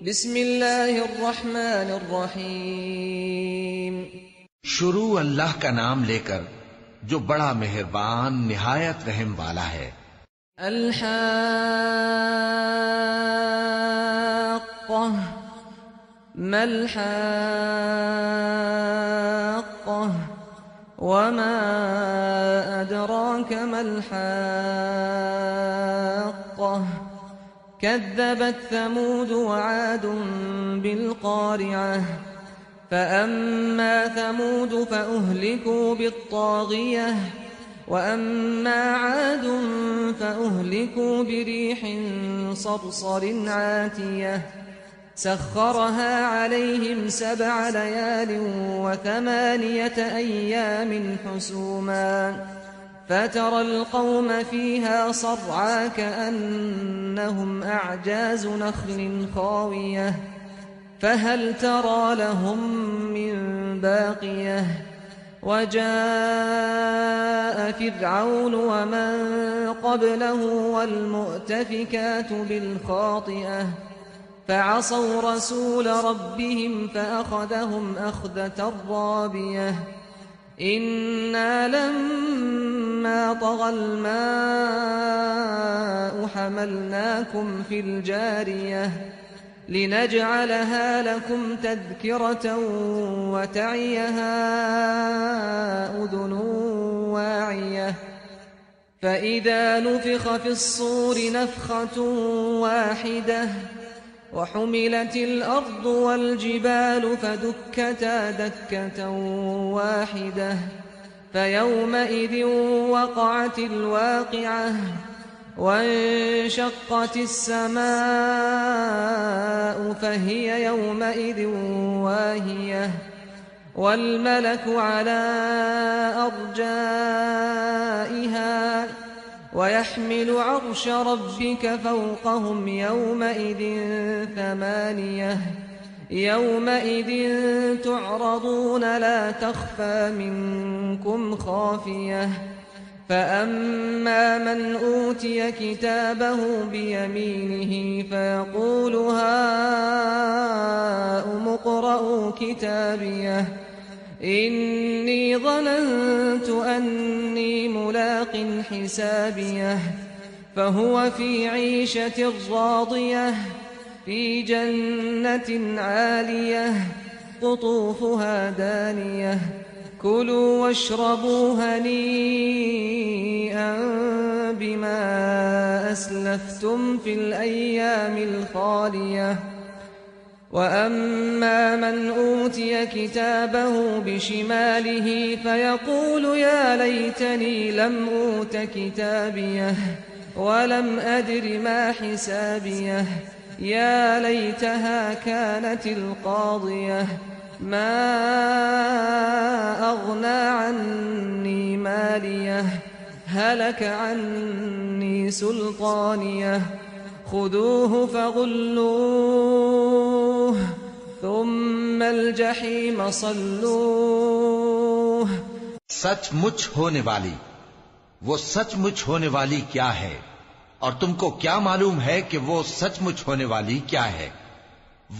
بسم اللہ الرحمن الرحیم شروع اللہ کا نام لے کر جو بڑا مہربان نہایت رحم والا ہے۔ الحاقہ ما الحاقہ وما ادراک ما الحاقہ كذبت ثمود وعاد بالقارعة فأما ثمود فأهلكوا بالطاغية وأما عاد فأهلكوا بريح صرصر عاتية سخرها عليهم 7 ليال و8 أيام حسوما فترى القوم فيها صرعا كأنهم أعجاز نخل خاوية فهل ترى لهم من باقية وجاء فرعون ومن قبله والمؤتفكات بالخاطئة فعصوا رسول ربهم فأخذهم أخذة رابية إنا لما طغى الماء حملناكم في الجارية لنجعلها لكم تذكرة وتعيها أذن واعية فإذا نفخ في الصور نفخة واحدة وحملت الأرض والجبال فدكتا دكة واحدة فيومئذ وقعت الواقعة وانشقت السماء فهي يومئذ واهية والملك على أرجائها ويحمل عرش ربك فوقهم يومئذ 8 يومئذ تعرضون لا تخفى منكم خافية فأما من أوتي كتابه بيمينه فيقول هاؤم اقرءوا كتابيه إني ظننت أني ملاق حسابيه فهو في عيشة راضية في جنة عالية قطوفها دانية كلوا واشربوا هنيئا بما أسلفتم في الأيام الخالية وأما من أوتي كتابه بشماله فيقول يا ليتني لم أوت كتابيه ولم أدر ما حسابيه يا ليتها كانت القاضية ما أغنى عني ماليه هلك عني سلطانيه خذوه فغلوه ثم الجحيم صلوه سچ مچ ہونے والی، وہ سچ مچ ہونے والی کیا ہے؟ اور تم کو کیا معلوم ہے کہ وہ سچ مچ ہونے والی کیا ہے؟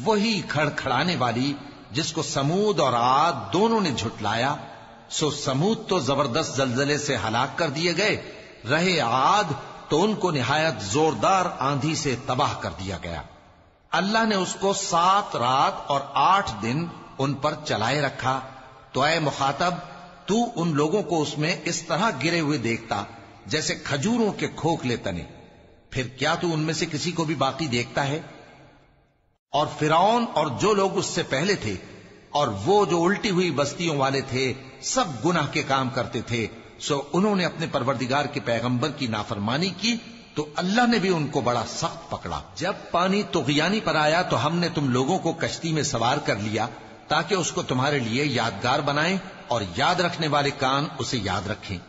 وہی کھڑکھڑانے والی جس کو سمود اور عاد دونوں نے جھٹلایا۔ سو سمود تو زبردست زلزلے سے ہلاک کر دیے گئے، رہے عاد تو ان کو نہایت زوردار آندھی سے تباہ کر دیا گیا۔ اللہ نے اس کو 7 رات اور 8 دن ان پر چلائے رکھا، تو اے مخاطب تو ان لوگوں کو اس میں اس طرح گرے ہوئے دیکھتا جیسے کھجوروں کے کھوکھلے تنے، پھر کیا تو ان میں سے کسی کو بھی باقی دیکھتا ہے؟ اور فرعون اور جو لوگ اس سے پہلے تھے اور وہ جو الٹی ہوئی بستیوں والے تھے سب گناہ کے کام کرتے تھے، سو انہوں نے اپنے پروردگار کے پیغمبر کی نافرمانی کی تو اللہ نے بھی ان کو بڑا سخت پکڑا۔ جب پانی طغیانی پر آیا تو ہم نے تم لوگوں کو کشتی میں سوار کر لیا تاکہ اس کو تمہارے لیے یادگار بنائیں اور یاد رکھنے والے کان اسے یاد رکھیں۔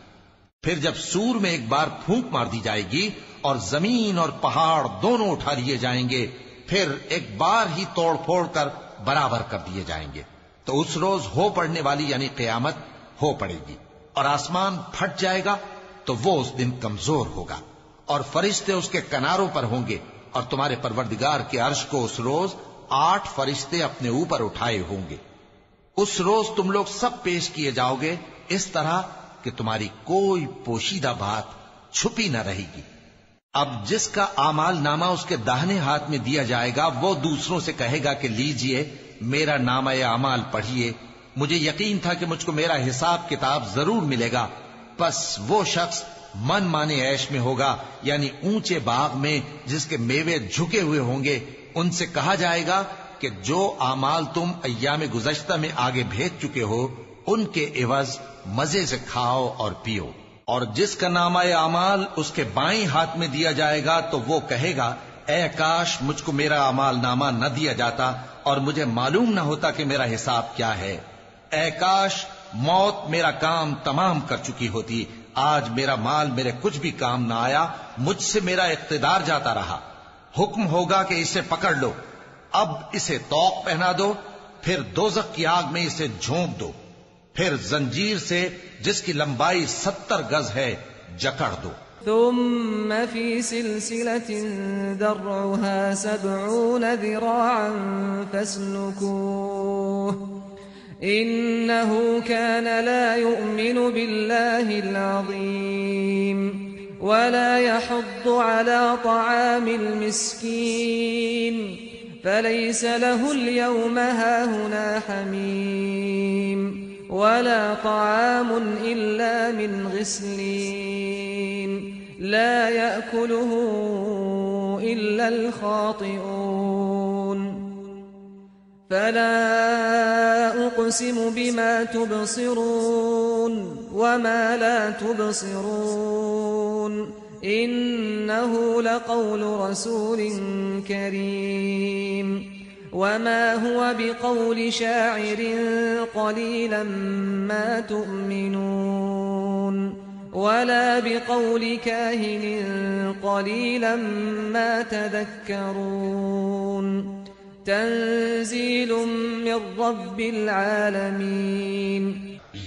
پھر جب سور میں ایک بار پھونک مار دی جائے گی اور زمین اور پہاڑ دونوں اٹھا لیے جائیں گے، پھر ایک بار ہی توڑ پھوڑ کر برابر کر دیے جائیں گے، تو اس روز ہو پڑنے والی یعنی قیامت ہو پڑے گی اور آسمان پھٹ جائے گا تو وہ اس دن کمزور ہوگا اور فرشتے اس کے کناروں پر ہوں گے اور تمہارے پروردگار کے عرش کو اس روز 8 فرشتے اپنے اوپر اٹھائے ہوں گے۔ اس روز تم لوگ سب پیش کیے جاؤ گے اس طرح کہ تمہاری کوئی پوشیدہ بات چھپی نہ رہے گی۔ اب جس کا اعمال نامہ اس کے داہنے ہاتھ میں دیا جائے گا وہ دوسروں سے کہے گا کہ لیجئے میرا نامہ اعمال پڑھیے، مجھے یقین تھا کہ مجھ کو میرا حساب کتاب ضرور ملے گا۔ پس وہ شخص من مانے عیش میں ہوگا، یعنی اونچے باغ میں جس کے میوے جھکے ہوئے ہوں گے۔ ان سے کہا جائے گا کہ جو اعمال تم ایام گزشتہ میں آگے بھیج چکے ہو ان کے عوض مزے سے کھاؤ اور پیو۔ اور جس کا نامہ اعمال اس کے بائیں ہاتھ میں دیا جائے گا تو وہ کہے گا اے کاش مجھ کو میرا اعمال نامہ نہ دیا جاتا اور مجھے معلوم نہ ہوتا کہ میرا حساب کیا ہے۔ اے کاش موت میرا کام تمام کر چکی ہوتی، آج میرا مال میرے کچھ بھی کام نہ آیا، مجھ سے میرا اقتدار جاتا رہا۔ حکم ہوگا کہ اسے پکڑ لو، اب اسے طوق پہنا دو، پھر دوزخ کی آگ میں اسے جھونک دو، پھر زنجیر سے جس کی لمبائی 70 گز ہے جکڑ دو۔ ثم في سلسلة ذرعها 70 ذراعا فاسلكوه إنه كان لا يؤمن بالله العظيم ولا يحض على طعام المسكين فليس له اليوم هاهنا حميم ولا طعام إلا من غسلين لا يأكله إلا الخاطئون فلا أقسم بما تبصرون وما لا تبصرون إنه لقول رسول كريم وما هو بقول شاعر قليلا ما تؤمنون ولا بقول كاهن قليلا ما تذكرون تنزيل من رب العالمين۔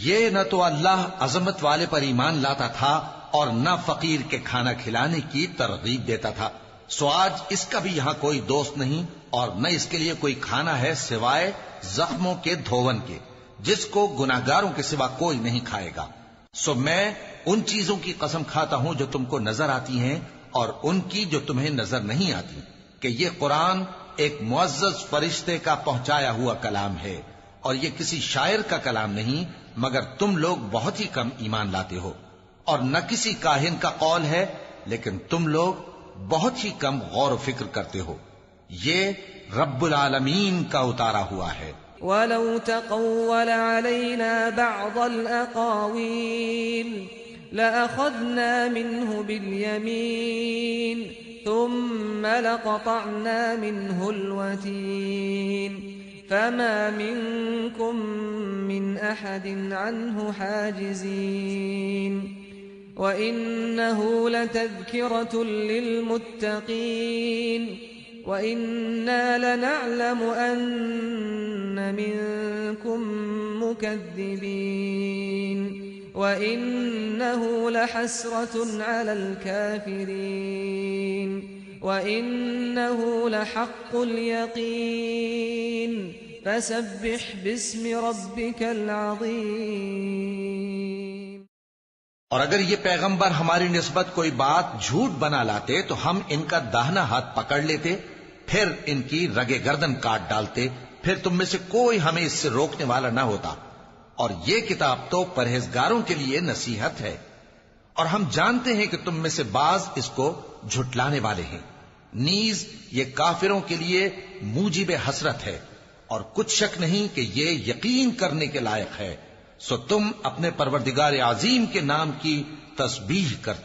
یہ نہ تو اللہ عظمت والے پر ایمان لاتا تھا اور نہ فقیر کے کھانا کھلانے کی ترغیب دیتا تھا، سو آج اس کا بھی یہاں کوئی دوست نہیں اور نہ اس کے لیے کوئی کھانا ہے سوائے زخموں کے دھون کے، جس کو گناہگاروں کے سوا کوئی نہیں کھائے گا۔ سو میں ان چیزوں کی قسم کھاتا ہوں جو تم کو نظر آتی ہیں اور ان کی جو تمہیں نظر نہیں آتی، کہ یہ قرآن ایک معزز فرشتے کا پہنچایا ہوا کلام ہے اور یہ کسی شاعر کا کلام نہیں، مگر تم لوگ بہت ہی کم ایمان لاتے ہو، اور نہ کسی کاہن کا قول ہے لیکن تم لوگ بہت ہی کم غور و فکر کرتے ہو۔ یہ رب العالمین کا اتارا ہوا ہے۔ وَلَوْ تَقَوَّلَ عَلَيْنَا بَعْضَ الْأَقَاوِيلِ لَأَخَذْنَا مِنْهُ بِالْيَمِينِ ثُمَّ لَقَطَعْنَا مِنْهُ الْوَتِينَ فَمَا مِنْكُمْ مِنْ أَحَدٍ عَنْهُ حَاجِزِينَ وَإِنَّهُ لَتَذْكِرَةٌ لِلْمُتَّقِينَ وَإِنَّا لَنَعْلَمُ أَنَّ مِنْكُمْ مُكَذِّبِينَ وَإِنَّهُ لَحَسْرَةٌ عَلَى الْكَافِرِينَ وَإِنَّهُ لَحَقُّ الْيَقِينِ فَسَبِّحْ بِاسْمِ رَبِّكَ الْعَظِيمِ۔ اور اگر یہ پیغمبر ہماری نسبت کوئی بات جھوٹ بنا لاتے تو ہم ان کا داہنا ہاتھ پکڑ لیتے، پھر ان کی رگے گردن کاٹ ڈالتے، پھر تم میں سے کوئی ہمیں اس سے روکنے والا نہ ہوتا۔ اور یہ کتاب تو پرہیزگاروں کے لیے نصیحت ہے، اور ہم جانتے ہیں کہ تم میں سے بعض اس کو جھٹلانے والے ہیں، نیز یہ کافروں کے لیے موجب حسرت ہے، اور کچھ شک نہیں کہ یہ یقین کرنے کے لائق ہے۔ سو تم اپنے پروردگار عظیم کے نام کی تسبیح کرتے